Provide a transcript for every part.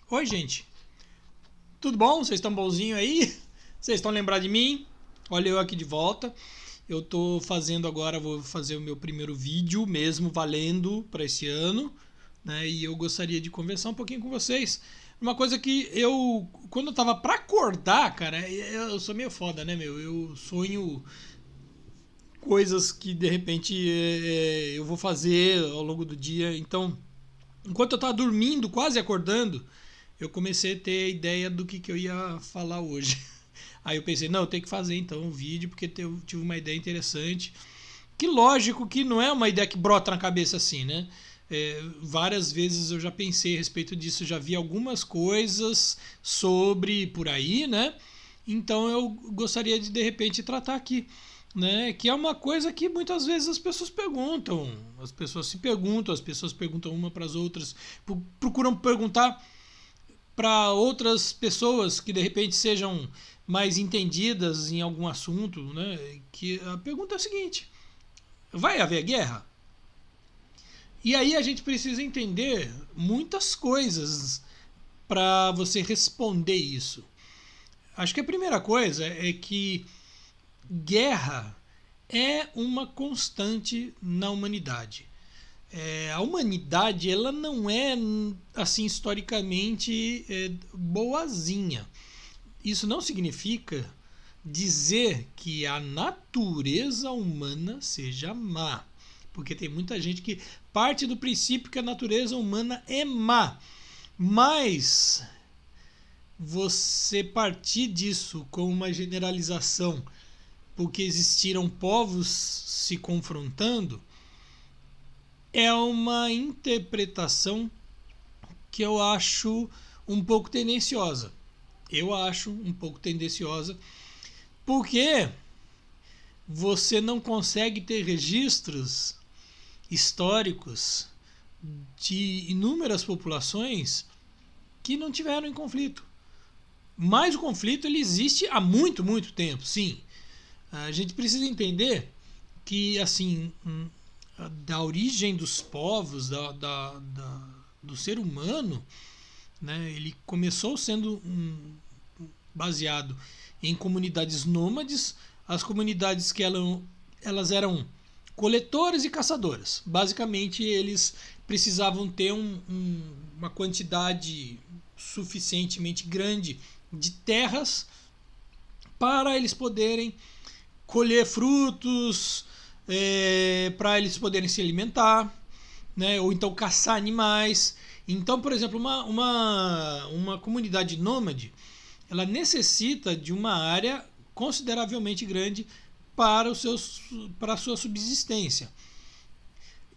Oi, gente. Tudo bom? Vocês estão bonzinho aí? Vocês estão lembrados de mim? Olha eu aqui de volta. Eu tô fazendo agora, vou fazer o meu primeiro vídeo mesmo valendo para esse ano, né? E eu gostaria de conversar um pouquinho com vocês. Uma coisa que quando eu tava pra acordar, cara, eu sou meio foda, né, meu? Eu sonho coisas que de repente eu vou fazer ao longo do dia. Então, enquanto eu tava dormindo, quase acordando, eu comecei a ter a ideia do que eu ia falar hoje. Aí eu pensei, não, eu tenho que fazer então um vídeo, porque eu tive uma ideia interessante. Que lógico que não é uma ideia que brota na cabeça assim, né? Várias vezes eu já pensei a respeito disso, já vi algumas coisas sobre por aí, né? Então eu gostaria de repente tratar aqui, né? Que é uma coisa que muitas vezes as pessoas perguntam, as pessoas se perguntam, as pessoas perguntam uma para as outras, procuram perguntar para outras pessoas que de repente sejam mais entendidas em algum assunto, né? Que a pergunta é a seguinte: vai haver guerra? E aí a gente precisa entender muitas coisas para você responder isso. Acho que a primeira coisa é que guerra é uma constante na humanidade. A humanidade ela não é assim historicamente boazinha. Isso não significa dizer que a natureza humana seja má. Porque tem muita gente que parte do princípio que a natureza humana é má. Mas você partir disso como uma generalização porque existiram povos se confrontando é uma interpretação que eu acho um pouco tendenciosa. Eu acho um pouco tendenciosa porque você não consegue ter registros históricos de inúmeras populações que não tiveram em conflito. Mas o conflito ele existe há muito, muito tempo, sim. A gente precisa entender que, assim, da origem dos povos, do ser humano, né, ele começou sendo baseado em comunidades nômades, as comunidades que elas eram coletores e caçadores. Basicamente, eles precisavam ter uma quantidade suficientemente grande de terras para eles poderem colher frutos, para eles poderem se alimentar, né? Ou então caçar animais. Então, por exemplo, uma comunidade nômade ela necessita de uma área consideravelmente grande para a sua subsistência.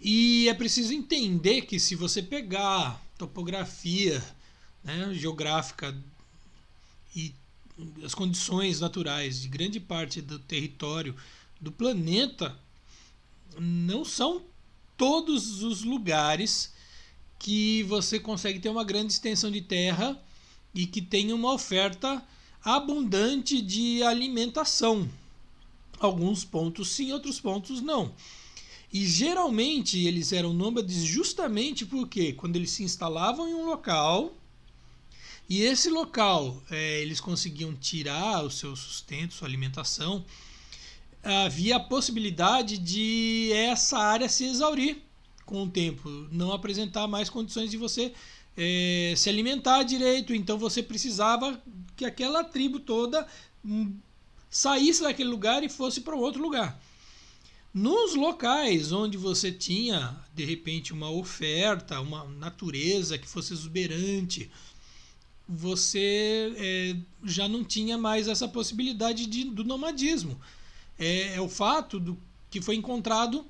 E é preciso entender que se você pegar topografia, né, geográfica e as condições naturais de grande parte do território do planeta, não são todos os lugares que você consegue ter uma grande extensão de terra e que tenha uma oferta abundante de alimentação. Alguns pontos sim, outros pontos não. E geralmente eles eram nômades justamente porque quando eles se instalavam em um local e esse local eles conseguiam tirar o seu sustento, sua alimentação, havia a possibilidade de essa área se exaurir com o tempo, não apresentar mais condições de você se alimentar direito. Então você precisava que aquela tribo toda saísse daquele lugar e fosse para outro lugar. Nos locais onde você tinha, de repente, uma oferta, uma natureza que fosse exuberante, você já não tinha mais essa possibilidade do nomadismo. É o fato que foi encontrado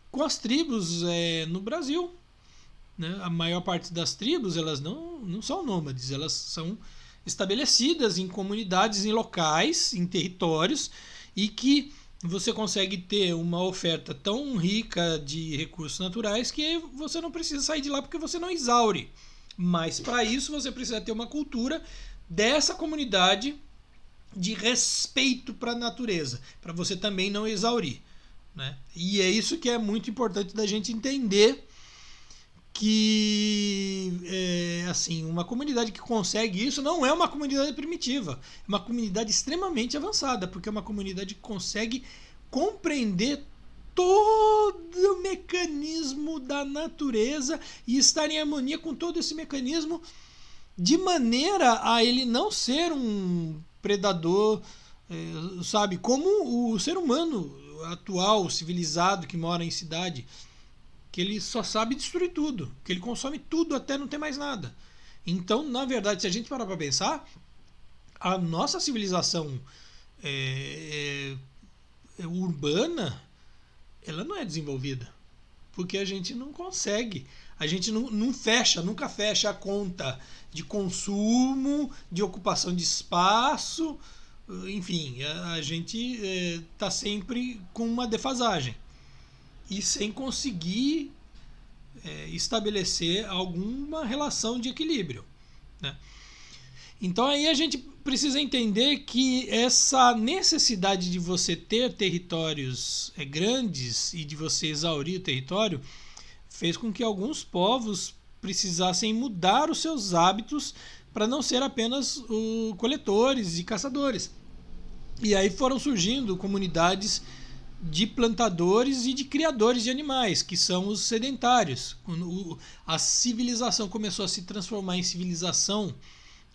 com as tribos no Brasil. Né? A maior parte das tribos elas não são nômades, elas são estabelecidas em comunidades, em locais, em territórios, e que você consegue ter uma oferta tão rica de recursos naturais que você não precisa sair de lá porque você não exaure. Mas para isso você precisa ter uma cultura dessa comunidade de respeito para a natureza, para você também não exaurir. Né? E é isso que é muito importante da gente entender que assim, uma comunidade que consegue isso não é uma comunidade primitiva, é uma comunidade extremamente avançada, porque é uma comunidade que consegue compreender todo o mecanismo da natureza e estar em harmonia com todo esse mecanismo, de maneira a ele não ser um predador, sabe, como o ser humano atual, civilizado, que mora em cidade, que ele só sabe destruir tudo, que ele consome tudo até não ter mais nada. Então, na verdade, se a gente parar para pensar, a nossa civilização urbana, ela não é desenvolvida, porque a gente não consegue, a gente nunca fecha a conta de consumo, de ocupação de espaço, enfim, a gente está sempre com uma defasagem e sem conseguir estabelecer alguma relação de equilíbrio, né? Então aí a gente precisa entender que essa necessidade de você ter territórios grandes e de você exaurir o território fez com que alguns povos precisassem mudar os seus hábitos para não ser apenas coletores e caçadores. E aí foram surgindo comunidades de plantadores e de criadores de animais, que são os sedentários. A civilização começou a se transformar em civilização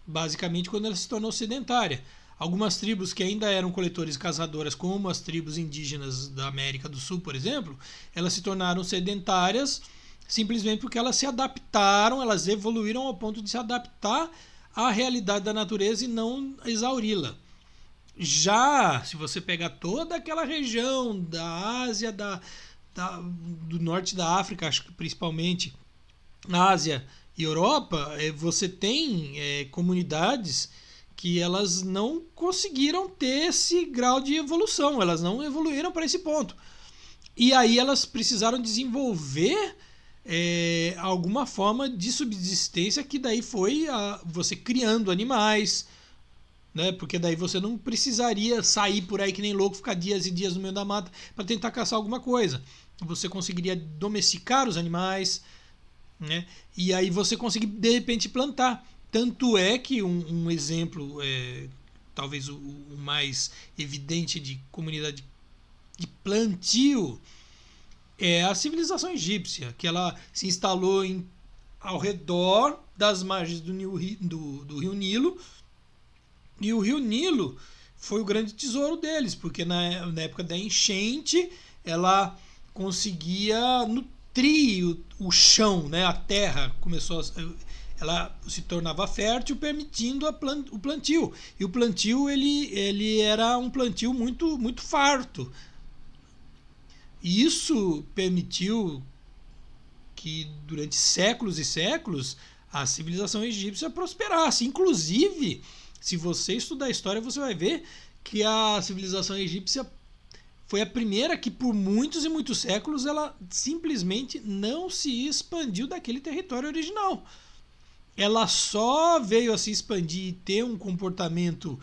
basicamente quando ela se tornou sedentária. Algumas tribos que ainda eram coletores e caçadoras, como as tribos indígenas da América do Sul, por exemplo, elas se tornaram sedentárias simplesmente porque elas se adaptaram, elas evoluíram ao ponto de se adaptar à realidade da natureza e não exauri-la. Já se você pegar toda aquela região da Ásia, do norte da África, acho que principalmente Ásia e Europa, você tem comunidades que elas não conseguiram ter esse grau de evolução, elas não evoluíram para esse ponto. E aí elas precisaram desenvolver alguma forma de subsistência, que daí foi você criando animais, né? Porque daí você não precisaria sair por aí que nem louco, ficar dias e dias no meio da mata para tentar caçar alguma coisa. Você conseguiria domesticar os animais, né? E aí você conseguir de repente plantar. Tanto é que um exemplo, talvez o mais evidente de comunidade de plantio, é a civilização egípcia, que ela se instalou ao redor das margens do Rio Nilo. E o Rio Nilo foi o grande tesouro deles, porque na época da enchente ela conseguia nutrir o chão, né? A terra ela se tornava fértil, permitindo o plantio. E o plantio ele era um plantio muito, muito farto. E isso permitiu que durante séculos e séculos a civilização egípcia prosperasse. Inclusive, se você estudar a história, você vai ver que a civilização egípcia foi a primeira que por muitos e muitos séculos ela simplesmente não se expandiu daquele território original. Ela só veio a se expandir e ter um comportamento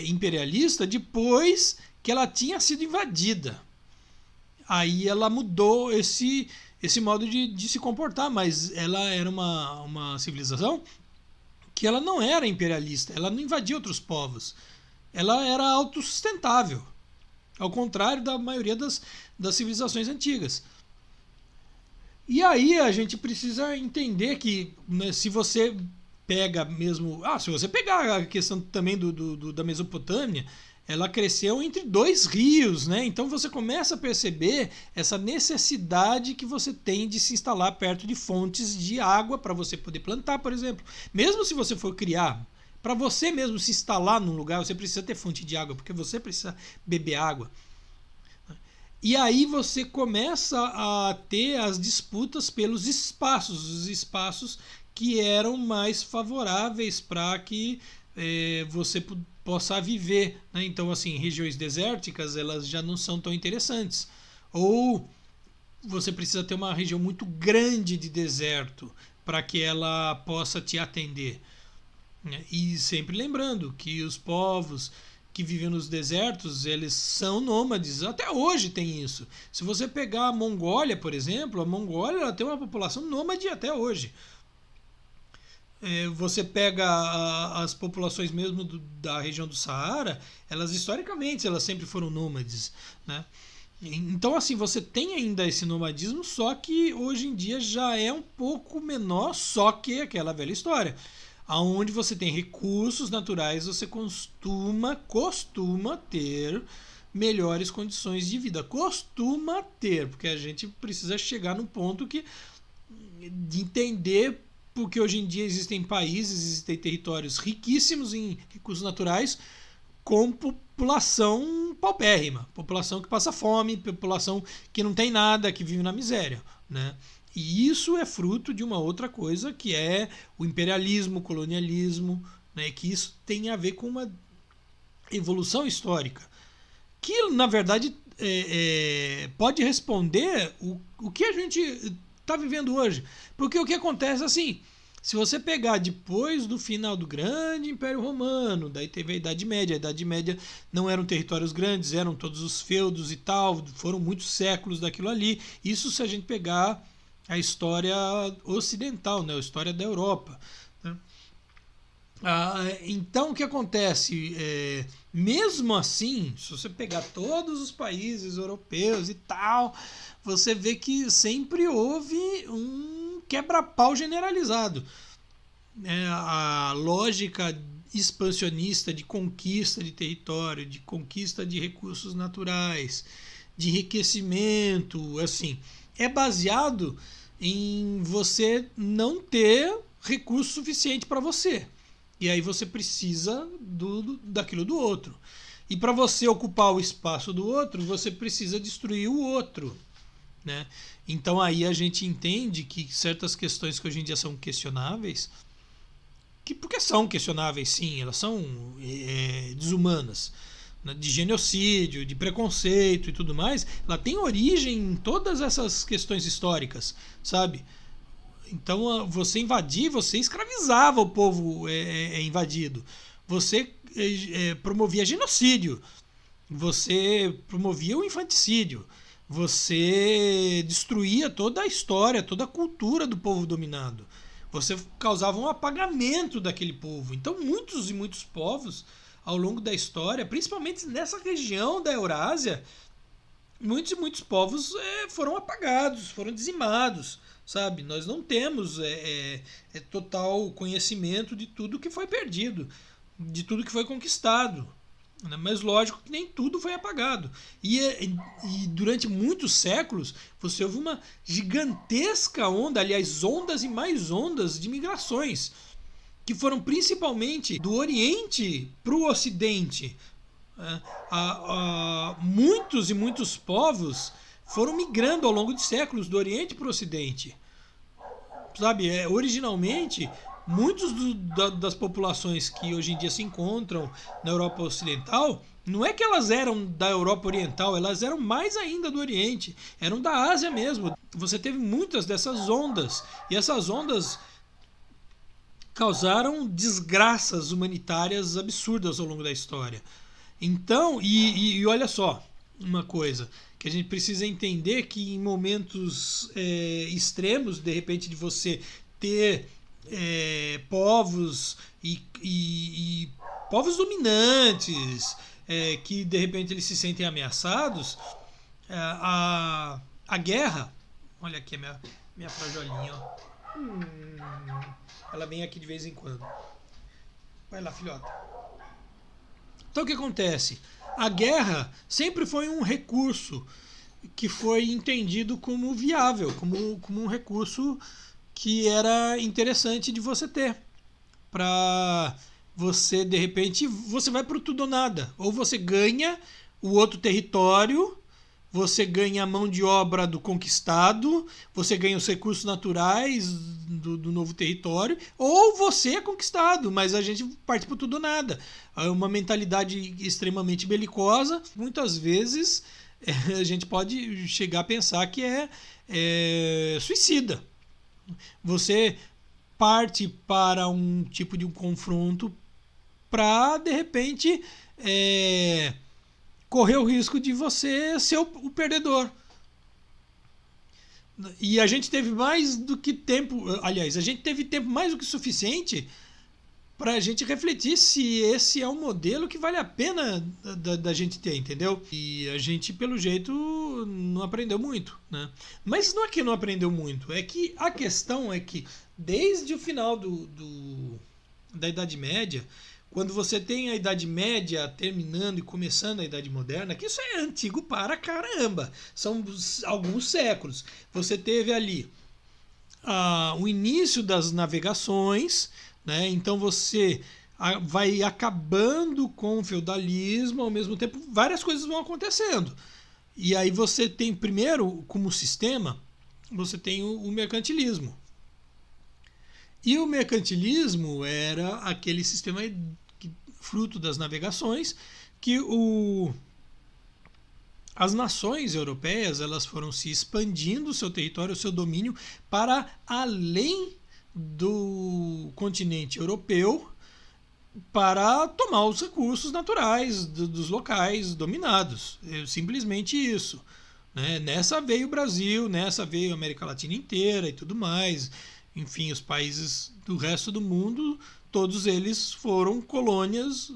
imperialista depois que ela tinha sido invadida. Aí ela mudou esse modo de se comportar, mas ela era uma civilização que ela não era imperialista, ela não invadia outros povos, ela era autossustentável, ao contrário da maioria das civilizações antigas. E aí a gente precisa entender que, né, se você pega mesmo, se você pegar a questão também da Mesopotâmia, ela cresceu entre dois rios, né? Então você começa a perceber essa necessidade que você tem de se instalar perto de fontes de água para você poder plantar, por exemplo. Mesmo se você for criar, para você mesmo se instalar num lugar, você precisa ter fonte de água, porque você precisa beber água. E aí você começa a ter as disputas pelos espaços, os espaços que eram mais favoráveis para que você possa viver, né? Então, assim, regiões desérticas elas já não são tão interessantes. Ou você precisa ter uma região muito grande de deserto para que ela possa te atender. E sempre lembrando que os povos que vivem nos desertos, eles são nômades. Até hoje tem isso. Se você pegar a Mongólia, por exemplo, a Mongólia ela tem uma população nômade até hoje. Você pega as populações mesmo da região do Saara, elas historicamente elas sempre foram nômades, né? Então assim, você tem ainda esse nomadismo, só que hoje em dia já é um pouco menor, só que aquela velha história. Aonde você tem recursos naturais, você costuma ter melhores condições de vida. Costuma ter, porque a gente precisa chegar num ponto de entender porque hoje em dia existem países, existem territórios riquíssimos em recursos naturais com população paupérrima, população que passa fome, população que não tem nada, que vive na miséria, né? E isso é fruto de uma outra coisa que é o imperialismo, o colonialismo, né? Que isso tem a ver com uma evolução histórica que na verdade pode responder o que a gente está vivendo hoje. Porque o que acontece assim, se você pegar depois do final do grande Império Romano, daí teve a Idade Média. A Idade Média não eram territórios grandes, eram todos os feudos e tal, foram muitos séculos daquilo ali. Isso se a gente pegar a história ocidental, né, a história da Europa, né? Então o que acontece? Mesmo assim, se você pegar todos os países europeus e tal, você vê que sempre houve um quebra-pau generalizado. A lógica expansionista de conquista de território, de conquista de recursos naturais, de enriquecimento, assim, é baseado em você não ter recurso suficiente para você. E aí você precisa daquilo do outro. E para você ocupar o espaço do outro, você precisa destruir o outro, né? Então aí a gente entende que certas questões que hoje em dia são questionáveis, porque são questionáveis sim, elas são desumanas, né? De genocídio, de preconceito e tudo mais, ela tem origem em todas essas questões históricas, sabe? Então você invadir, você escravizava o povo invadido. Você promovia genocídio. Você promovia o infanticídio. Você destruía toda a história, toda a cultura do povo dominado. Você causava um apagamento daquele povo. Então muitos e muitos povos ao longo da história, principalmente nessa região da Eurásia, muitos e muitos povos foram apagados, foram dizimados, sabe? Nós não temos total conhecimento de tudo que foi perdido, de tudo que foi conquistado, né? Mas lógico que nem tudo foi apagado. E durante muitos séculos você houve uma gigantesca onda, aliás, ondas e mais ondas de migrações, que foram principalmente do Oriente para o Ocidente. Muitos e muitos povos foram migrando ao longo de séculos do Oriente para o Ocidente. Sabe, originalmente, muitos das populações que hoje em dia se encontram na Europa Ocidental, não é que elas eram da Europa Oriental, elas eram mais ainda do Oriente, eram da Ásia mesmo. Você teve muitas dessas ondas, e essas ondas causaram desgraças humanitárias absurdas ao longo da história. Então, e olha só, uma coisa que a gente precisa entender, que em momentos extremos, de repente de você ter povos e povos dominantes, que de repente eles se sentem ameaçados, a guerra, olha aqui a minha frajolinha, ó. Ela vem aqui de vez em quando. Vai lá, filhota. Então o que acontece? A guerra sempre foi um recurso que foi entendido como viável, como um recurso que era interessante de você ter. Para você, de repente, você vai para tudo ou nada. Ou você ganha o outro território, você ganha a mão de obra do conquistado, você ganha os recursos naturais do novo território, ou você é conquistado, mas a gente parte por tudo ou nada. É uma mentalidade extremamente belicosa. Muitas vezes a gente pode chegar a pensar que é suicida. Você parte para um tipo de um confronto para, de repente, correr o risco de você ser o perdedor. E a gente teve mais do que tempo, aliás, a gente teve tempo mais do que suficiente para a gente refletir se esse é um modelo que vale a pena da gente ter, entendeu? E a gente, pelo jeito, não aprendeu muito, né? Mas não é que não aprendeu muito, é que a questão é que desde o final da Idade Média, quando você tem a Idade Média terminando e começando a Idade Moderna, que isso é antigo para caramba, são alguns séculos. Você teve ali o início das navegações, né? Então você vai acabando com o feudalismo, ao mesmo tempo várias coisas vão acontecendo. E aí você tem primeiro, como sistema, você tem o mercantilismo. E o mercantilismo era aquele sistema fruto das navegações que as nações europeias elas foram se expandindo o seu território, o seu domínio para além do continente europeu para tomar os recursos naturais dos locais dominados. É simplesmente isso. Né? Nessa veio o Brasil, nessa veio a América Latina inteira e tudo mais. Enfim, os países do resto do mundo, todos eles foram colônias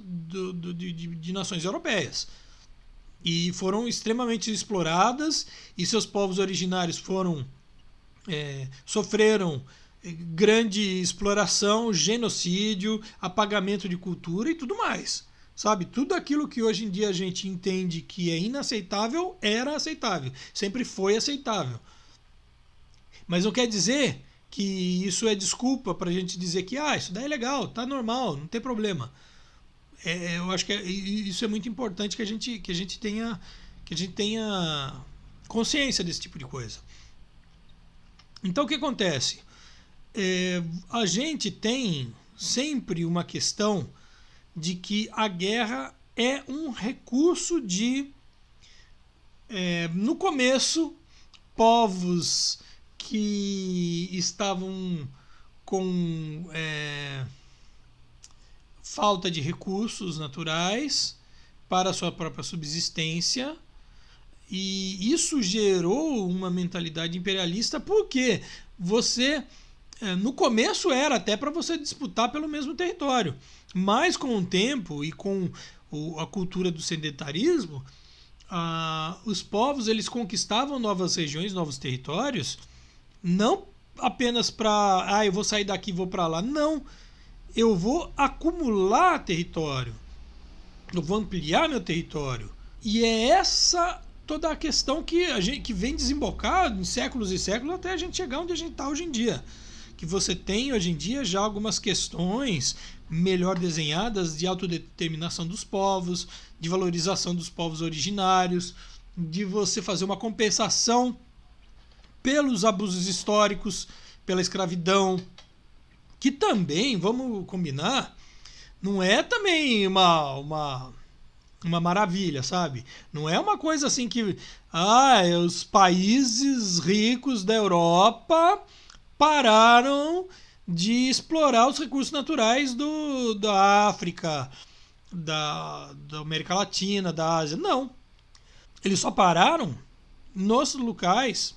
de nações europeias. E foram extremamente exploradas e seus povos originários sofreram grande exploração, genocídio, apagamento de cultura e tudo mais. Sabe? Tudo aquilo que hoje em dia a gente entende que é inaceitável, era aceitável. Sempre foi aceitável. Mas não quer dizer que isso é desculpa para a gente dizer que isso daí é legal, tá normal, não tem problema. Eu acho que isso é muito importante que a gente tenha consciência desse tipo de coisa. Então o que acontece? A gente tem sempre uma questão de que a guerra é um recurso no começo, povos que estavam com falta de recursos naturais para a sua própria subsistência, e isso gerou uma mentalidade imperialista, porque no começo era até para você disputar pelo mesmo território, mas com o tempo e com a cultura do sedentarismo, os povos eles conquistavam novas regiões, novos territórios, não apenas para eu vou sair daqui e vou para lá, não, eu vou acumular território, eu vou ampliar meu território, e é essa toda a questão que vem desembocar em séculos e séculos até a gente chegar onde a gente está hoje em dia. Que você tem hoje em dia já algumas questões melhor desenhadas de autodeterminação dos povos, de valorização dos povos originários, de você fazer uma compensação pelos abusos históricos, pela escravidão, que também, vamos combinar, não é também uma maravilha, sabe? Não é uma coisa assim que os países ricos da Europa pararam de explorar os recursos naturais da África, da América Latina, da Ásia. Não. Eles só pararam nos locais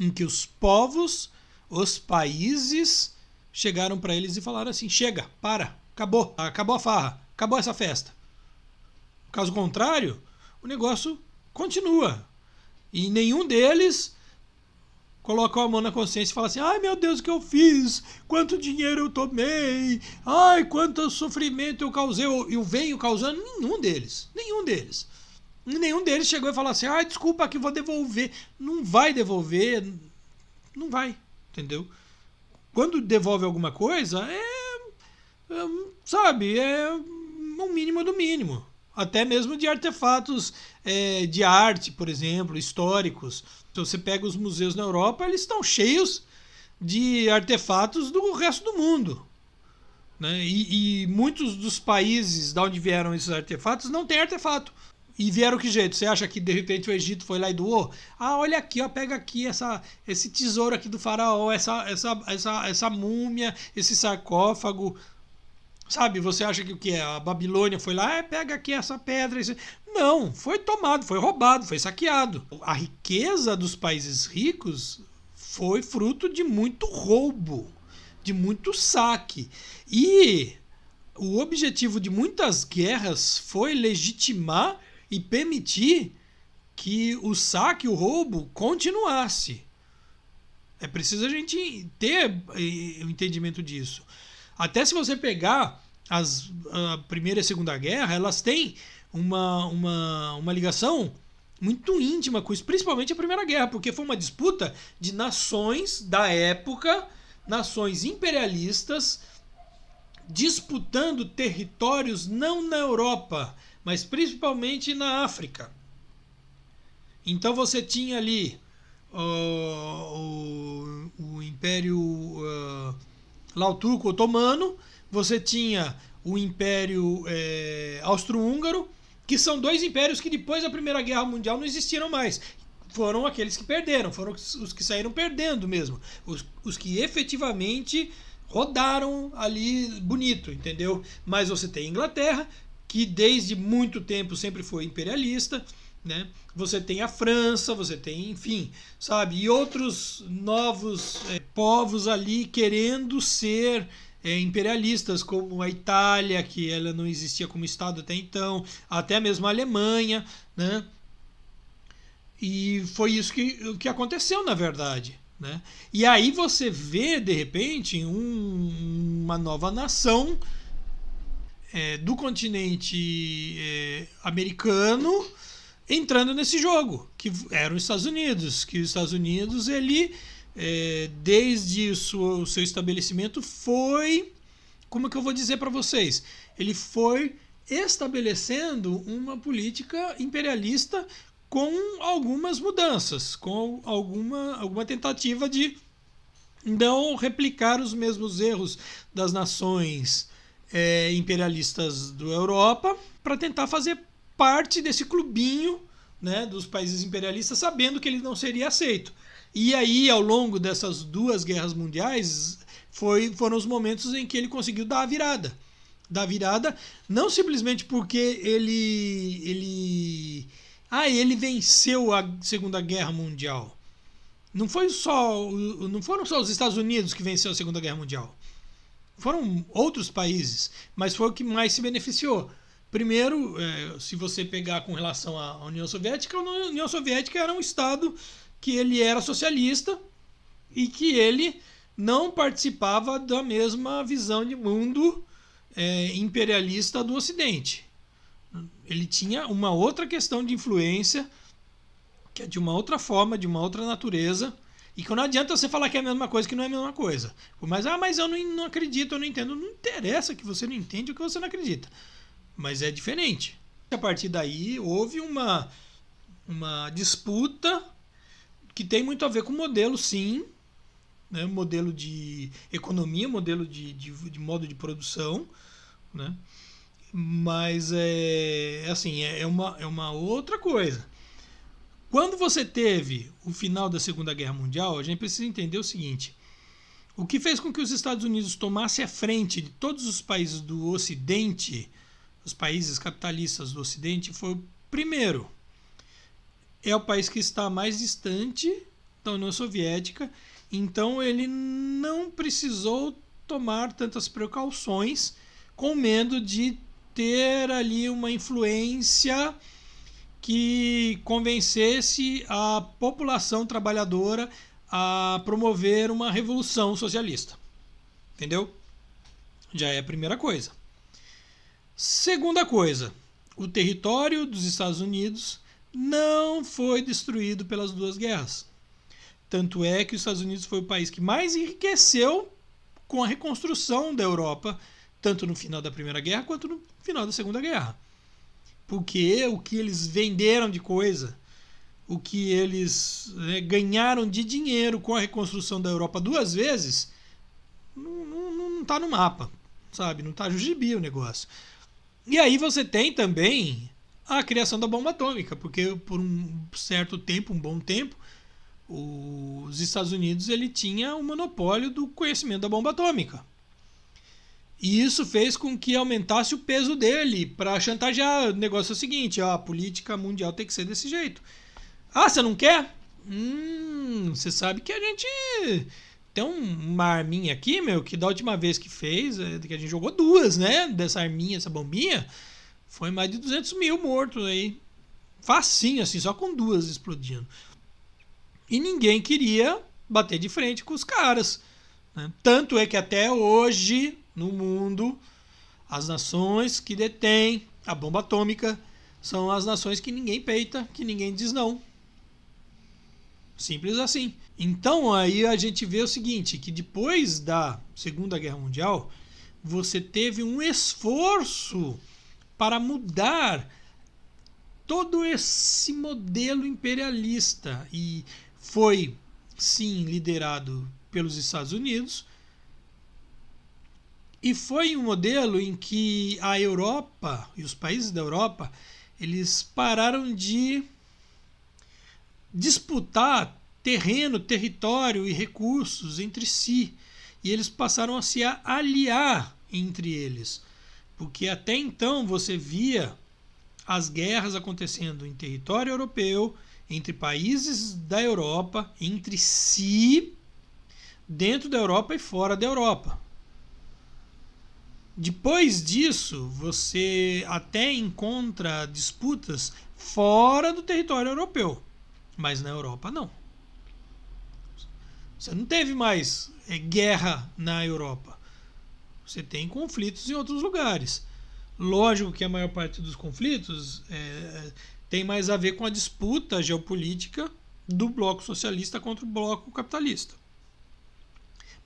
em que os povos, os países chegaram para eles e falaram assim: chega, para, acabou a farra, acabou essa festa. Caso contrário, o negócio continua. E nenhum deles colocou a mão na consciência e fala assim: ai meu Deus, o que eu fiz? Quanto dinheiro eu tomei? Ai, quanto sofrimento eu causei? Eu venho causando? Nenhum deles. Nenhum deles chegou e falou assim: ai, desculpa que vou devolver. Não vai devolver. Não vai. Entendeu? Quando devolve alguma coisa, sabe, é um mínimo do mínimo. Até mesmo de artefatos de arte, por exemplo, históricos. Se você pega os museus na Europa, eles estão cheios de artefatos do resto do mundo. Né? E muitos dos países de onde vieram esses artefatos não tem artefato. E vieram que jeito? Você acha que de repente o Egito foi lá e doou? Olha aqui, ó, pega aqui esse tesouro aqui do faraó, essa múmia, esse sarcófago. Sabe, você acha que o que é? A Babilônia foi lá, pega aqui essa pedra. Não, foi tomado, foi roubado, foi saqueado. A riqueza dos países ricos foi fruto de muito roubo, de muito saque. E o objetivo de muitas guerras foi legitimar e permitir que o saque, o roubo, continuasse. É preciso a gente ter o entendimento disso. Até se você pegar a Primeira e a Segunda Guerra, elas têm uma ligação muito íntima com isso, principalmente a Primeira Guerra, porque foi uma disputa de nações da época, nações imperialistas, disputando territórios não na Europa, mas principalmente na África. Então você tinha ali o Império lá o turco otomano, você tinha o Império Austro-Húngaro, que são dois impérios que depois da Primeira Guerra Mundial não existiram mais. Foram aqueles que perderam, foram os que saíram perdendo mesmo. Os que efetivamente rodaram ali bonito, entendeu? Mas você tem a Inglaterra, que desde muito tempo sempre foi imperialista, né? Você tem a França, você tem, enfim, sabe? E outros novos povos ali querendo ser imperialistas, como a Itália, que ela não existia como Estado até então, até mesmo a Alemanha, né? E foi isso que aconteceu, na verdade. Né? E aí você vê, de repente, uma nova nação do continente americano entrando nesse jogo, que eram os Estados Unidos. Que os Estados Unidos, ele, desde o seu estabelecimento, foi, como que eu vou dizer para vocês? Ele foi estabelecendo uma política imperialista com algumas mudanças, com alguma tentativa de não replicar os mesmos erros das nações imperialistas da Europa, para tentar fazer parte desse clubinho, né, dos países imperialistas, sabendo que ele não seria aceito. E aí, ao longo dessas duas guerras mundiais, foram os momentos em que ele conseguiu dar a virada. Dar a virada, não simplesmente porque ele venceu a Segunda Guerra Mundial. Não foram só os Estados Unidos que venceram a Segunda Guerra Mundial. Foram outros países, mas foi o que mais se beneficiou. Primeiro, se você pegar com relação à União Soviética, a União Soviética era um Estado que ele era socialista e que ele não participava da mesma visão de mundo imperialista do Ocidente. Ele tinha uma outra questão de influência, que é de uma outra forma, de uma outra natureza, e que não adianta você falar que é a mesma coisa, que não é a mesma coisa. Mas eu não acredito, eu não entendo. Não interessa que você não entende o que você não acredita. Mas é diferente. A partir daí houve uma disputa que tem muito a ver com o modelo, sim, né? Modelo de economia, modelo de modo de produção, né? Mas é uma outra coisa. Quando você teve o final da Segunda Guerra Mundial, a gente precisa entender o seguinte: o que fez com que os Estados Unidos tomassem a frente de todos os países do Ocidente, os países capitalistas do Ocidente, foi, primeiro, é o país que está mais distante da União Soviética, então ele não precisou tomar tantas precauções com medo de ter ali uma influência que convencesse a população trabalhadora a promover uma revolução socialista. Entendeu? Já é a primeira coisa. Segunda coisa, o território dos Estados Unidos não foi destruído pelas duas guerras. Tanto é que os Estados Unidos foi o país que mais enriqueceu com a reconstrução da Europa, tanto no final da Primeira Guerra quanto no final da Segunda Guerra. Porque o que eles venderam de coisa, o que eles ganharam de dinheiro com a reconstrução da Europa duas vezes, não está no mapa, sabe? Não está no gibi o negócio. E aí você tem também a criação da bomba atômica, porque por um certo tempo, um bom tempo, os Estados Unidos ele tinha o monopólio do conhecimento da bomba atômica. E isso fez com que aumentasse o peso dele para chantagear. O negócio é o seguinte, ó, a política mundial tem que ser desse jeito. Ah, você não quer? Você sabe que a gente tem uma arminha aqui, meu, que da última vez que fez, que a gente jogou duas, né? Dessa arminha, essa bombinha, foi mais de 200 mil mortos aí. Facinho, assim, só com duas explodindo. E ninguém queria bater de frente com os caras, né? Tanto é que até hoje, no mundo, as nações que detêm a bomba atômica são as nações que ninguém peita, que ninguém diz não. Simples assim. Então aí a gente vê o seguinte, que depois da Segunda Guerra Mundial, você teve um esforço para mudar todo esse modelo imperialista e foi, sim, liderado pelos Estados Unidos e foi um modelo em que a Europa e os países da Europa eles pararam de disputar terreno, território e recursos entre si. E eles passaram a se aliar entre eles. Porque até então você via as guerras acontecendo em território europeu, entre países da Europa, entre si, dentro da Europa e fora da Europa. Depois disso, você até encontra disputas fora do território europeu. Mas na Europa não. Você não teve mais guerra na Europa. Você tem conflitos em outros lugares. Lógico que a maior parte dos conflitos tem mais a ver com a disputa geopolítica do bloco socialista contra o bloco capitalista.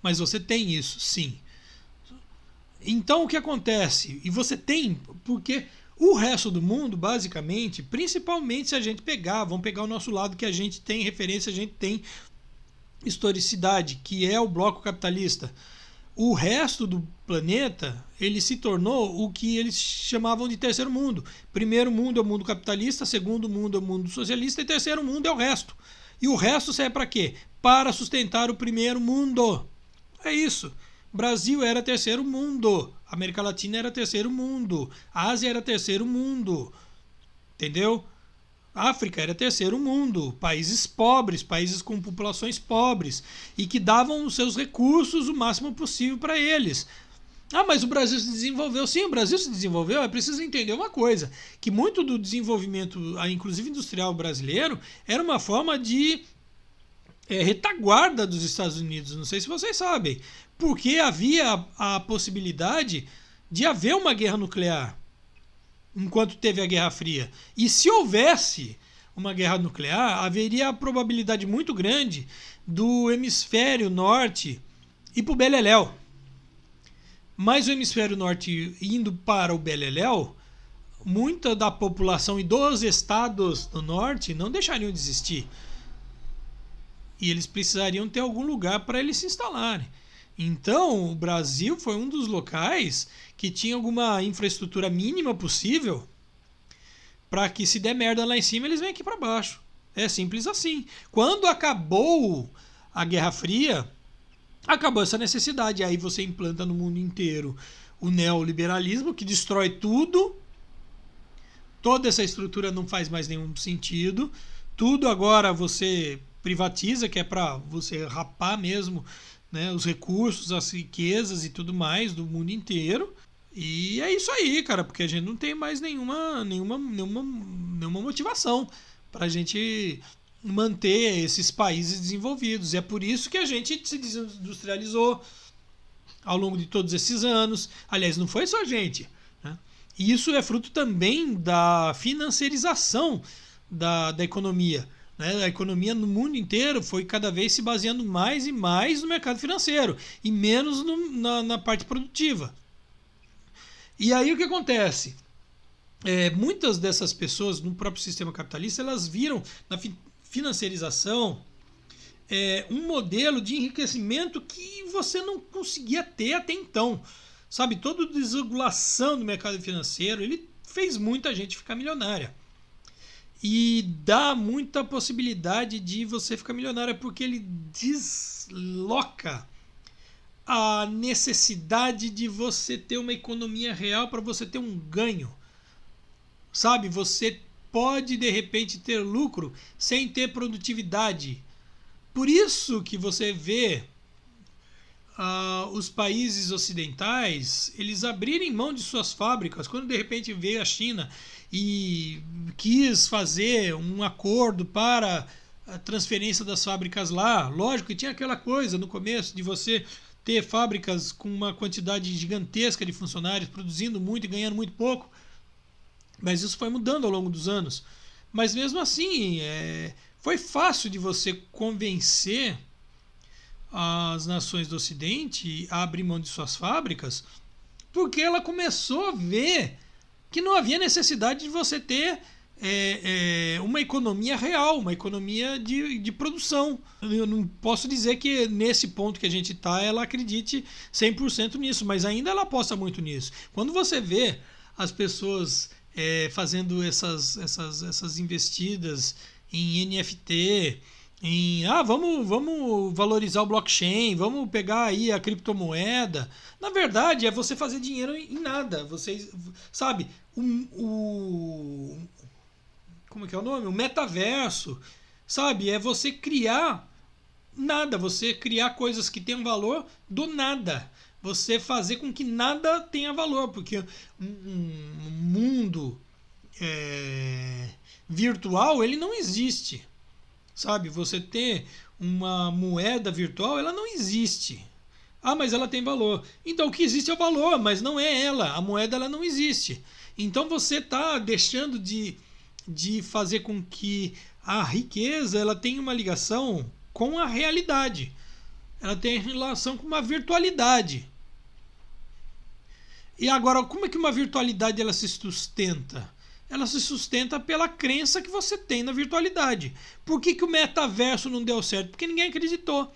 Mas você tem isso, sim. Então o que acontece? E você tem, porque o resto do mundo, basicamente, principalmente se a gente pegar, vamos pegar o nosso lado que a gente tem referência, a gente tem historicidade, que é o bloco capitalista. O resto do planeta, ele se tornou o que eles chamavam de terceiro mundo. Primeiro mundo é o mundo capitalista, segundo mundo é o mundo socialista e terceiro mundo é o resto. E o resto serve para quê? Para sustentar o primeiro mundo. É isso. Brasil era terceiro mundo, América Latina era terceiro mundo, Ásia era terceiro mundo, entendeu? África era terceiro mundo, países pobres, países com populações pobres e que davam os seus recursos o máximo possível para eles. Ah, mas o Brasil se desenvolveu. Sim, o Brasil se desenvolveu. É preciso entender uma coisa, que muito do desenvolvimento, inclusive industrial brasileiro, era uma forma de retaguarda dos Estados Unidos. Não sei se vocês sabem, porque havia a possibilidade de haver uma guerra nuclear enquanto teve a Guerra Fria. E se houvesse uma guerra nuclear, haveria a probabilidade muito grande do hemisfério norte ir para o beleléu. Mas o hemisfério norte indo para o beleléu, muita da população e dos estados do norte não deixariam de existir. E eles precisariam ter algum lugar para eles se instalarem. Então, o Brasil foi um dos locais que tinha alguma infraestrutura mínima possível para que se der merda lá em cima, eles vêm aqui para baixo. É simples assim. Quando acabou a Guerra Fria, acabou essa necessidade. Aí você implanta no mundo inteiro o neoliberalismo, que destrói tudo. Toda essa estrutura não faz mais nenhum sentido. Tudo agora você privatiza, que é para você rapar mesmo, né, os recursos, as riquezas e tudo mais do mundo inteiro. E é isso aí, cara, porque a gente não tem mais nenhuma motivação para a gente manter esses países desenvolvidos. E é por isso que a gente se desindustrializou ao longo de todos esses anos. Aliás, não foi só a gente, né? E isso é fruto também da financiarização da economia. A economia no mundo inteiro foi cada vez se baseando mais e mais no mercado financeiro e menos na parte produtiva. E aí o que acontece? Muitas dessas pessoas no próprio sistema capitalista, elas viram na financiarização um modelo de enriquecimento que você não conseguia ter até então. Sabe, toda a desregulação do mercado financeiro, ele fez muita gente ficar milionária. E dá muita possibilidade de você ficar milionário porque ele desloca a necessidade de você ter uma economia real para você ter um ganho. Sabe, você pode de repente ter lucro sem ter produtividade. Por isso que você vê os países ocidentais eles abrirem mão de suas fábricas quando de repente veio a China e quis fazer um acordo para a transferência das fábricas lá. Lógico que tinha aquela coisa no começo de você ter fábricas com uma quantidade gigantesca de funcionários produzindo muito e ganhando muito pouco, mas isso foi mudando ao longo dos anos. Mas mesmo assim, foi fácil de você convencer as nações do Ocidente a abrir mão de suas fábricas, porque ela começou a ver que não havia necessidade de você ter uma economia real, uma economia de produção. Eu não posso dizer que nesse ponto que a gente está, ela acredite 100% nisso, mas ainda ela aposta muito nisso. Quando você vê as pessoas fazendo essas investidas em NFT, vamos valorizar o blockchain, vamos pegar aí a criptomoeda. Na verdade, é você fazer dinheiro em nada. Você sabe, como é que é o nome? O metaverso, sabe? É você criar nada, você criar coisas que tenham valor do nada. Você fazer com que nada tenha valor, porque um mundo virtual, ele não existe. Sabe, você ter uma moeda virtual, ela não existe. Ah, mas ela tem valor. Então o que existe é o valor, mas não é ela. A moeda ela não existe. Então você está deixando de fazer com que a riqueza ela tenha uma ligação com a realidade. Ela tem relação com uma virtualidade. E agora, como é que uma virtualidade ela se sustenta? Ela se sustenta pela crença que você tem na virtualidade. Por que o metaverso não deu certo? Porque ninguém acreditou.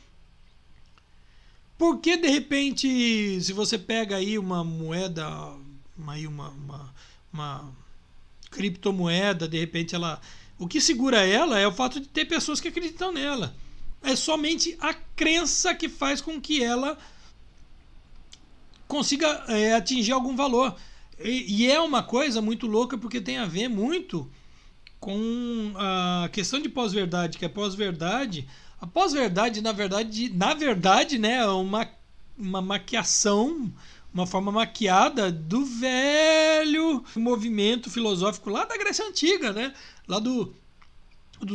Porque de repente, se você pega aí uma moeda, uma criptomoeda, de repente o que segura ela é o fato de ter pessoas que acreditam nela. É somente a crença que faz com que ela consiga atingir algum valor. E é uma coisa muito louca porque tem a ver muito com a questão de pós-verdade, que a pós-verdade, na verdade, né, é uma maquiação, uma forma maquiada do velho movimento filosófico lá da Grécia Antiga, né, lá do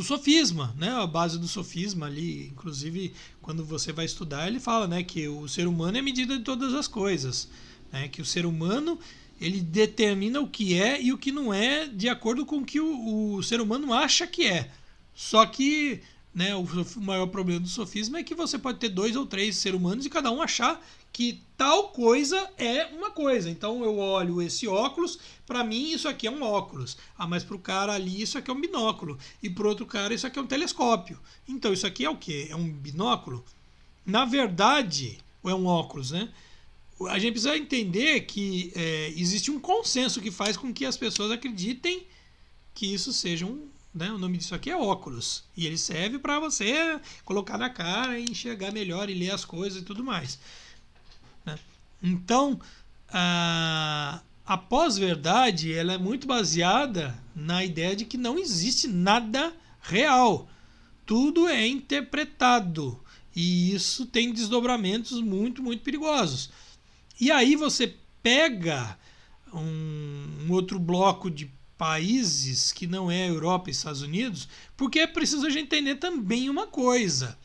sofisma, né, a base do sofisma ali, inclusive quando você vai estudar ele fala, né, que o ser humano é a medida de todas as coisas, né, que o ser humano ele determina o que é e o que não é de acordo com o que o ser humano acha que é. Só que, né, o maior problema do sofisma é que você pode ter 2 ou 3 seres humanos e cada um achar que tal coisa é uma coisa. Então eu olho esse óculos, para mim isso aqui é um óculos. Ah, mas para o cara ali isso aqui é um binóculo. E para outro cara isso aqui é um telescópio. Então isso aqui é o quê? É um binóculo? Na verdade, ou é um óculos, né? A gente precisa entender que existe um consenso que faz com que as pessoas acreditem que isso seja né, o nome disso aqui é óculos. E ele serve para você colocar na cara e enxergar melhor e ler as coisas e tudo mais. Né? Então, a pós-verdade ela é muito baseada na ideia de que não existe nada real. Tudo é interpretado. E isso tem desdobramentos muito, muito perigosos. E aí você pega um outro bloco de países que não é a Europa e Estados Unidos, porque é preciso a gente entender também uma coisa.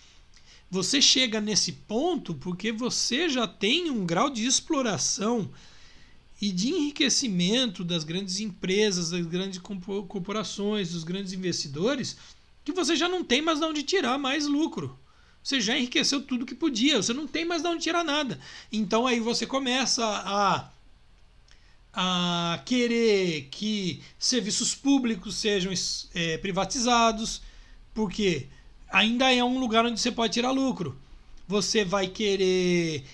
Você chega nesse ponto porque você já tem um grau de exploração e de enriquecimento das grandes empresas, das grandes corporações, dos grandes investidores, que você já não tem mais de onde tirar mais lucro. Você já enriqueceu tudo que podia, você não tem mais de onde tirar nada. Então aí você começa a querer que serviços públicos sejam privatizados, porque ainda é um lugar onde você pode tirar lucro. Você vai querer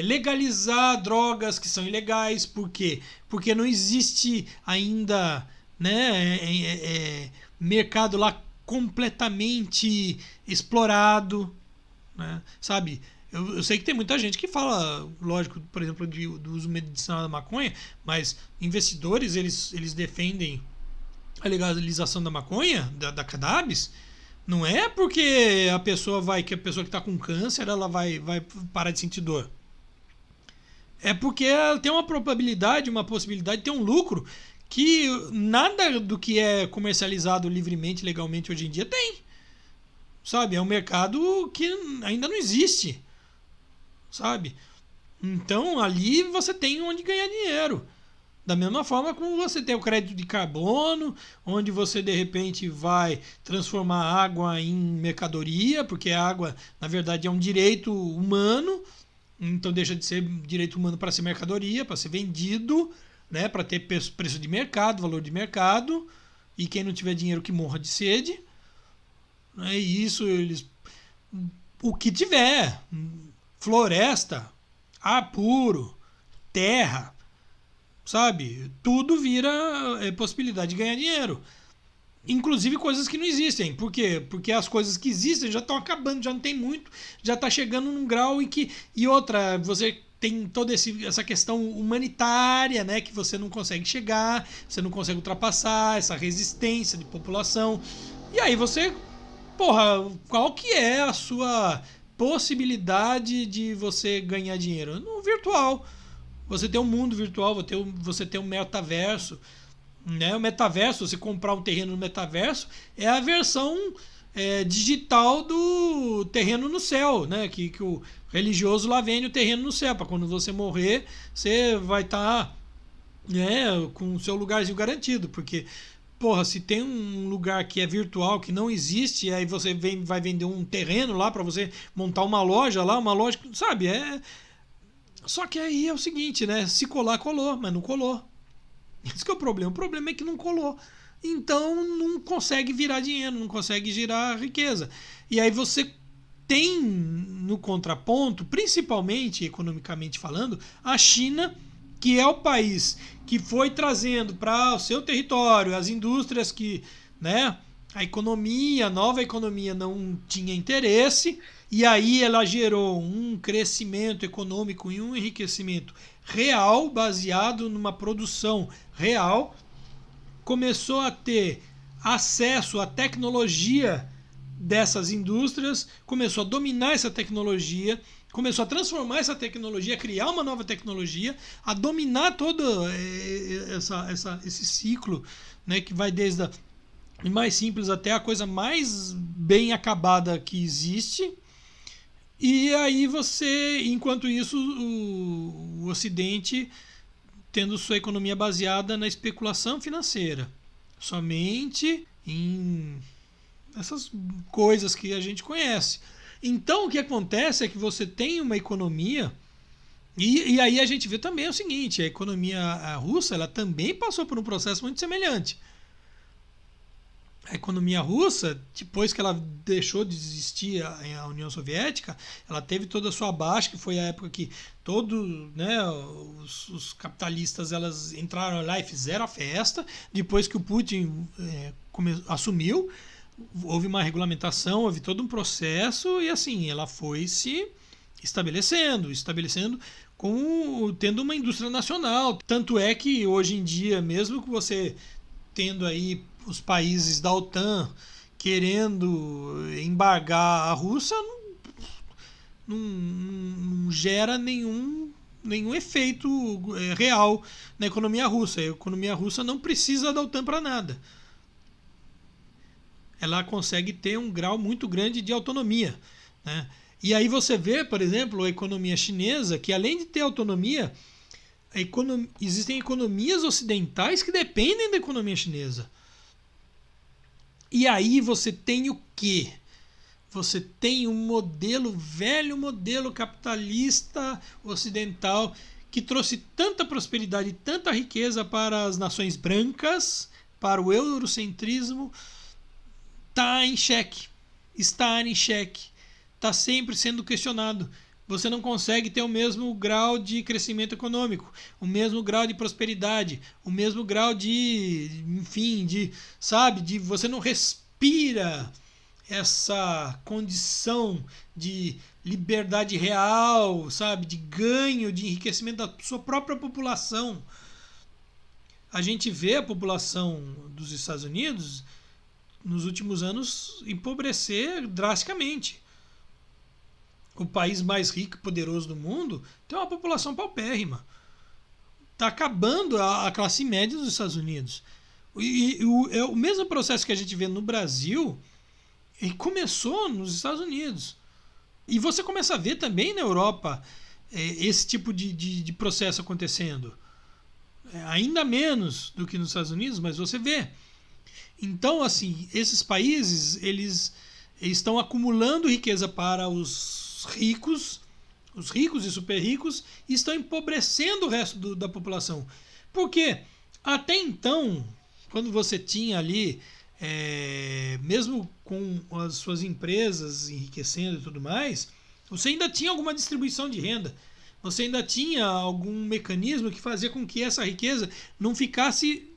legalizar drogas que são ilegais, por quê? Porque não existe ainda, né, mercado lá completamente explorado, né? Sabe? Eu sei que tem muita gente que fala, lógico, por exemplo, do uso medicinal da maconha, mas investidores, eles defendem a legalização da maconha, da cannabis, não é porque que a pessoa que está com câncer, ela vai parar de sentir dor. É porque ela tem uma probabilidade, uma possibilidade de ter um lucro que nada do que é comercializado livremente, legalmente hoje em dia tem. Sabe? É um mercado que ainda não existe. Sabe? Então ali você tem onde ganhar dinheiro. Da mesma forma como você tem o crédito de carbono, onde você de repente vai transformar água em mercadoria, porque a água, na verdade, é um direito humano, então deixa de ser direito humano para ser mercadoria, para ser vendido, né, para ter preço de mercado, valor de mercado, e quem não tiver dinheiro que morra de sede. É isso, eles. O que tiver, floresta, ar puro, terra, sabe? Tudo vira possibilidade de ganhar dinheiro. Inclusive coisas que não existem. Por quê? Porque as coisas que existem já estão acabando, já não tem muito, já está chegando num grau em que. E outra, você tem toda essa questão humanitária, né? Que você não consegue chegar, você não consegue ultrapassar, essa resistência de população. E aí você. Porra, qual que é a sua possibilidade de você ganhar dinheiro? No virtual. Você tem um mundo virtual, você tem um metaverso. Né? O metaverso, você comprar um terreno no metaverso, é a versão digital do terreno no céu. Né? Que o religioso lá vende o terreno no céu. Para quando você morrer, você vai estar com o seu lugarzinho garantido. Porque, porra, se tem um lugar que é virtual, que não existe, aí você vai vender um terreno lá para você montar uma loja lá, uma loja, sabe? Só que aí é o seguinte, né? Se colar, colou, mas não colou. Esse que é o problema. O problema é que não colou. Então não consegue virar dinheiro, não consegue girar riqueza. E aí você tem no contraponto, principalmente economicamente falando, a China, que é o país que foi trazendo para o seu território as indústrias que, né, a nova economia não tinha interesse, e aí ela gerou um crescimento econômico e um enriquecimento real, baseado numa produção real, começou a ter acesso à tecnologia dessas indústrias, começou a dominar essa tecnologia, começou a transformar essa tecnologia, a criar uma nova tecnologia, a dominar todo esse ciclo, né, que vai desde a mais simples até a coisa mais bem acabada que existe. E aí você, enquanto isso, o Ocidente tendo sua economia baseada na especulação financeira, somente em essas coisas que a gente conhece. Então o que acontece é que você tem uma economia, e aí a gente vê também o seguinte: a economia russa, ela também passou por um processo muito semelhante. A economia russa, depois que ela deixou de existir a União Soviética, ela teve toda a sua baixa, que foi a época que os capitalistas elas entraram lá e fizeram a festa. Depois que o Putin assumiu, houve uma regulamentação, houve todo um processo, e assim, ela foi se estabelecendo tendo uma indústria nacional. Tanto é que hoje em dia, mesmo que você tendo aí os países da OTAN querendo embargar a Rússia, não gera nenhum efeito real na economia russa. A economia russa não precisa da OTAN para nada. Ela consegue ter um grau muito grande de autonomia. Né? E aí você vê, por exemplo, a economia chinesa, que além de ter autonomia, existem economias ocidentais que dependem da economia chinesa. E aí você tem o quê? Você tem um velho modelo capitalista ocidental que trouxe tanta prosperidade e tanta riqueza para as nações brancas, para o eurocentrismo, está em xeque, está sempre sendo questionado. Você não consegue ter o mesmo grau de crescimento econômico, o mesmo grau de prosperidade, o mesmo grau de, enfim, você não respira essa condição de liberdade real, sabe, de ganho, de enriquecimento da sua própria população. A gente vê a população dos Estados Unidos nos últimos anos empobrecer drasticamente. O país mais rico e poderoso do mundo tem uma população paupérrima. Está acabando a classe média dos Estados Unidos. É o mesmo processo que a gente vê no Brasil, e começou nos Estados Unidos. E você começa a ver também na Europa esse tipo de processo acontecendo. Ainda menos do que nos Estados Unidos, mas você vê. Então, assim, esses países, eles estão acumulando riqueza para os ricos e super ricos, e estão empobrecendo o resto da população. Porque até então, quando você tinha ali, mesmo com as suas empresas enriquecendo e tudo mais, você ainda tinha alguma distribuição de renda. Você ainda tinha algum mecanismo que fazia com que essa riqueza não ficasse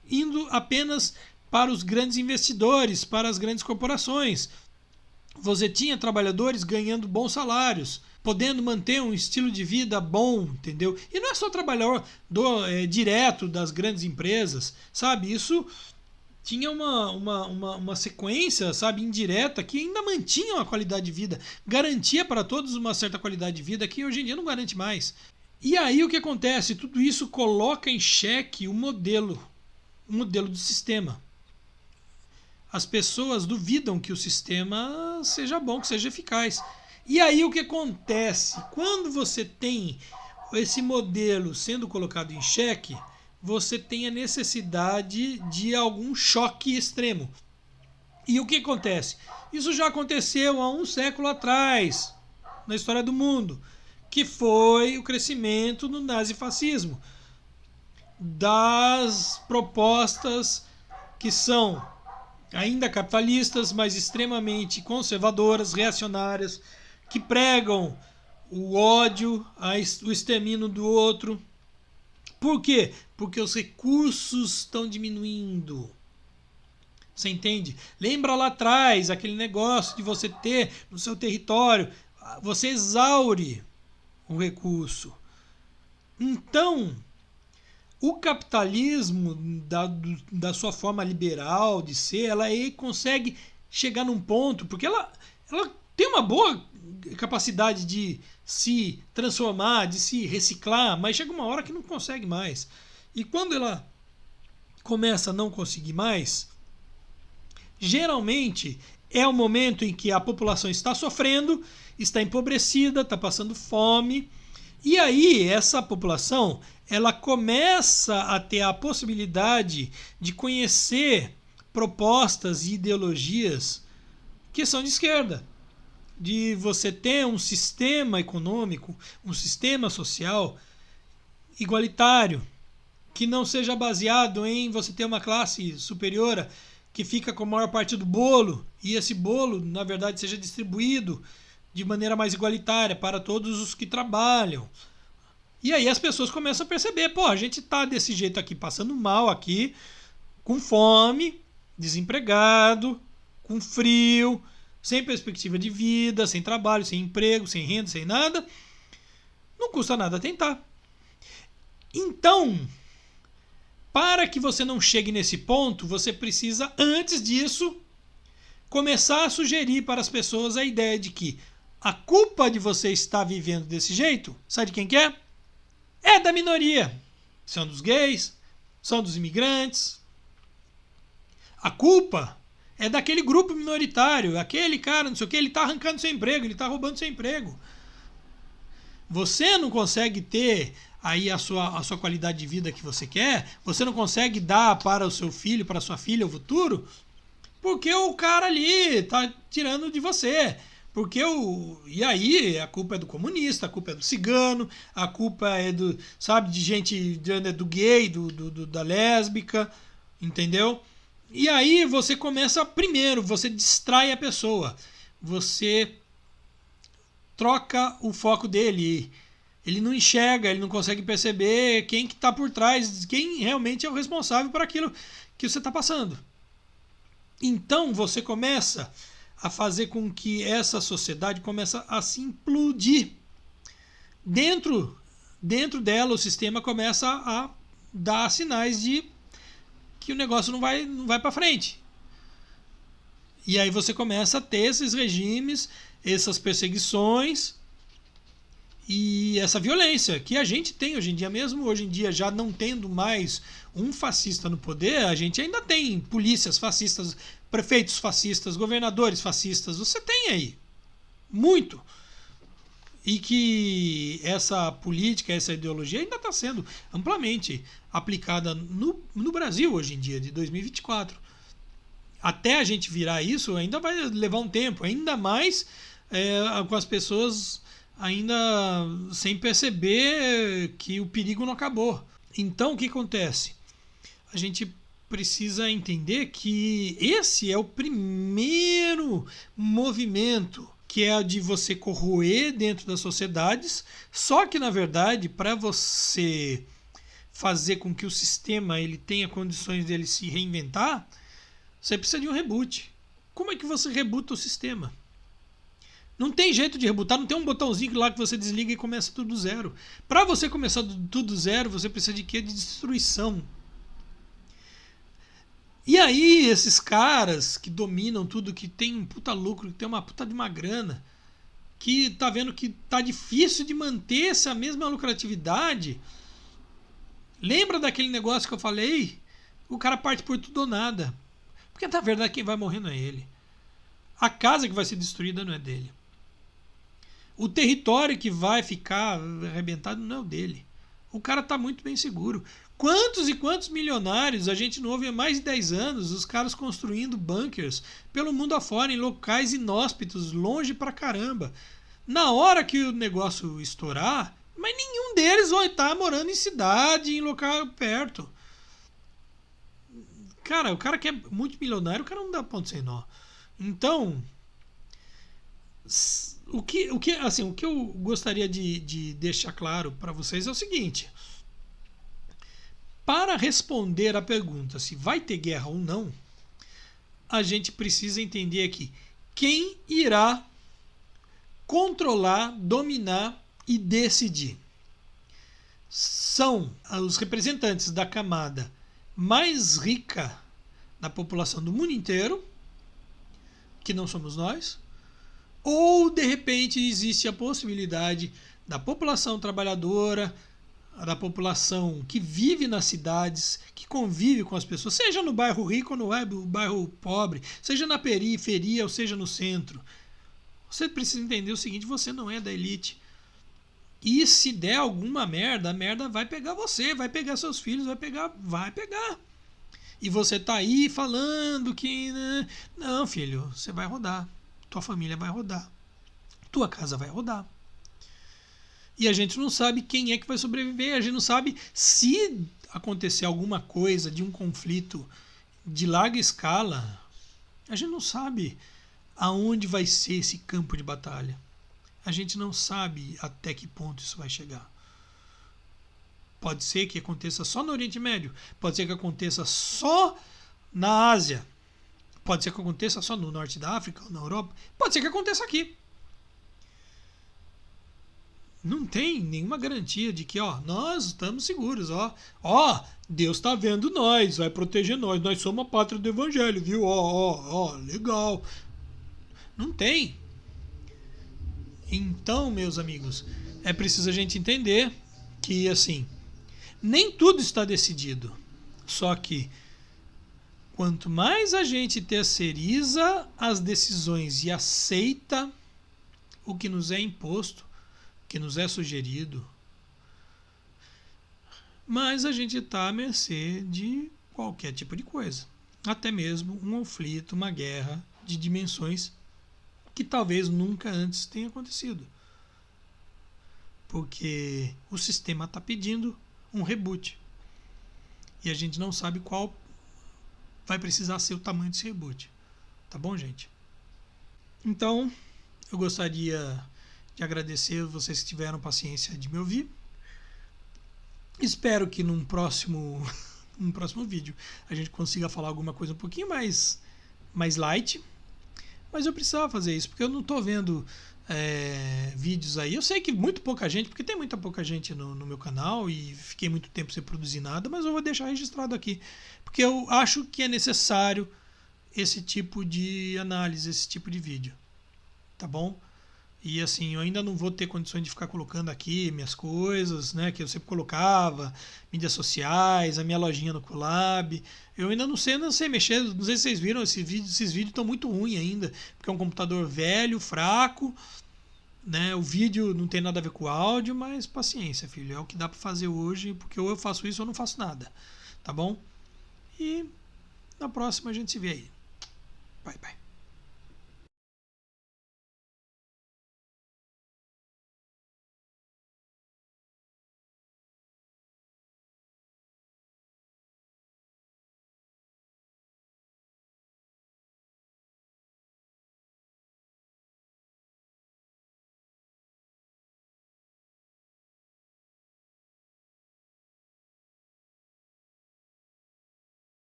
indo apenas para os grandes investidores, para as grandes corporações. Você tinha trabalhadores ganhando bons salários, podendo manter um estilo de vida bom, entendeu? E não é só trabalhador direto das grandes empresas, sabe? Isso tinha uma sequência, sabe, indireta, que ainda mantinha uma qualidade de vida, garantia para todos uma certa qualidade de vida que hoje em dia não garante mais. E aí o que acontece? Tudo isso coloca em xeque o modelo do sistema. As pessoas duvidam que o sistema seja bom, que seja eficaz. E aí o que acontece? Quando você tem esse modelo sendo colocado em xeque, você tem a necessidade de algum choque extremo. E o que acontece? Isso já aconteceu há um século atrás, na história do mundo, que foi o crescimento do nazifascismo, das propostas que são ainda capitalistas, mas extremamente conservadoras, reacionárias, que pregam o ódio, o extermínio do outro. Por quê? Porque os recursos estão diminuindo. Você entende? Lembra lá atrás aquele negócio de você ter no seu território, você exaure um recurso. Então, o capitalismo, da sua forma liberal de ser, ela aí consegue chegar num ponto, porque ela tem uma boa capacidade de se transformar, de se reciclar, mas chega uma hora que não consegue mais. E quando ela começa a não conseguir mais, geralmente é o momento em que a população está sofrendo, está empobrecida, está passando fome, e aí essa população ela começa a ter a possibilidade de conhecer propostas e ideologias que são de esquerda, de você ter um sistema econômico, um sistema social igualitário, que não seja baseado em você ter uma classe superior que fica com a maior parte do bolo, e esse bolo, na verdade, seja distribuído de maneira mais igualitária para todos os que trabalham. E aí as pessoas começam a perceber, pô, a gente tá desse jeito aqui, passando mal aqui, com fome, desempregado, com frio, sem perspectiva de vida, sem trabalho, sem emprego, sem renda, sem nada. Não custa nada tentar. Então, para que você não chegue nesse ponto, você precisa, antes disso, começar a sugerir para as pessoas a ideia de que a culpa de você estar vivendo desse jeito, sabe de quem que é? É da minoria. São dos gays, são dos imigrantes. A culpa é daquele grupo minoritário, aquele cara, não sei o que, ele está arrancando seu emprego, ele está roubando seu emprego. Você não consegue ter aí a sua qualidade de vida que você quer, você não consegue dar para o seu filho, para a sua filha o futuro, porque o cara ali está tirando de você. E aí a culpa é do comunista, a culpa é do cigano, a culpa é de gente do gay, da lésbica, entendeu? E aí você começa, primeiro, você distrai a pessoa, você troca o foco dele, ele não enxerga, ele não consegue perceber quem que está por trás, quem realmente é o responsável por aquilo que você está passando. Então você começa a fazer com que essa sociedade comece a se implodir. Dentro dela, o sistema começa a dar sinais de que o negócio não vai para frente. E aí você começa a ter esses regimes, essas perseguições e essa violência que a gente tem hoje em dia. Mesmo hoje em dia, já não tendo mais um fascista no poder, a gente ainda tem polícias fascistas, prefeitos fascistas, governadores fascistas. Você tem aí muito. E que essa política, essa ideologia ainda está sendo amplamente aplicada no Brasil hoje em dia, de 2024. Até a gente virar isso, ainda vai levar um tempo, ainda mais com as pessoas ainda sem perceber que o perigo não acabou. Então, o que acontece? A gente precisa entender que esse é o primeiro movimento, que é a de você corroer dentro das sociedades, só que, na verdade, para você fazer com que o sistema ele tenha condições dele se reinventar, você precisa de um reboot. Como é que você rebuta o sistema? Não tem jeito de rebutar, não tem um botãozinho lá que você desliga e começa tudo do zero. Para você começar tudo do zero, você precisa de quê? De destruição. E aí, esses caras que dominam tudo, que tem um puta lucro, que tem uma puta de uma grana, que tá vendo que tá difícil de manter essa mesma lucratividade. Lembra daquele negócio que eu falei? O cara parte por tudo ou nada. Porque na verdade quem vai morrer não é ele. A casa que vai ser destruída não é dele. O território que vai ficar arrebentado não é o dele. O cara tá muito bem seguro. Quantos e quantos milionários a gente não ouve há mais de 10 anos, os caras construindo bunkers pelo mundo afora, em locais inóspitos, longe pra caramba. Na hora que o negócio estourar, mas nenhum deles vai estar morando em cidade, em local perto. Cara, o cara que é multimilionário, o cara não dá ponto sem nó. Então, o que eu gostaria de deixar claro para vocês é o seguinte: para responder a pergunta se vai ter guerra ou não, a gente precisa entender aqui quem irá controlar, dominar e decidir. São os representantes da camada mais rica da população do mundo inteiro, que não somos nós, ou de repente existe a possibilidade da população trabalhadora, da população que vive nas cidades, que convive com as pessoas, seja no bairro rico ou no bairro pobre, seja na periferia ou seja no centro. Você precisa entender o seguinte: você não é da elite. E se der alguma merda, a merda vai pegar você, vai pegar seus filhos, vai pegar. E você tá aí falando que... Não, filho, você vai rodar. Tua família vai rodar. Tua casa vai rodar. E a gente não sabe quem é que vai sobreviver. A gente não sabe se acontecer alguma coisa de um conflito de larga escala. A gente não sabe aonde vai ser esse campo de batalha. A gente não sabe até que ponto isso vai chegar. Pode ser que aconteça só no Oriente Médio. Pode ser que aconteça só na Ásia. Pode ser que aconteça só no norte da África ou na Europa. Pode ser que aconteça aqui. Não tem nenhuma garantia de que nós estamos seguros. Deus está vendo nós, vai proteger nós. Nós somos a pátria do Evangelho, viu? Legal. Não tem. Então, meus amigos, é preciso a gente entender que, assim, nem tudo está decidido. Só que quanto mais a gente terceiriza as decisões e aceita o que nos é imposto, o que nos é sugerido, mais a gente está à mercê de qualquer tipo de coisa. Até mesmo um conflito, uma guerra de dimensões que talvez nunca antes tenha acontecido. Porque o sistema está pedindo um reboot. E a gente não sabe qual vai precisar ser o tamanho desse reboot. Tá bom, gente? Então, eu gostaria de agradecer vocês que tiveram paciência de me ouvir. Espero que num próximo vídeo a gente consiga falar alguma coisa um pouquinho mais light. Mas eu precisava fazer isso, porque eu não tô vendo vídeos aí. Eu sei que muito pouca gente, porque tem muita pouca gente no meu canal e fiquei muito tempo sem produzir nada, mas eu vou deixar registrado aqui, porque eu acho que é necessário esse tipo de análise, esse tipo de vídeo, tá bom? E assim, eu ainda não vou ter condições de ficar colocando aqui minhas coisas, né? Que eu sempre colocava, mídias sociais, a minha lojinha no Colab. Eu ainda não sei mexer, não sei se vocês viram esses vídeos estão muito ruins ainda, porque é um computador velho, fraco, né? O vídeo não tem nada a ver com o áudio, mas paciência, filho, é o que dá para fazer hoje, porque ou eu faço isso ou não faço nada, tá bom? E na próxima a gente se vê aí. Bye, bye.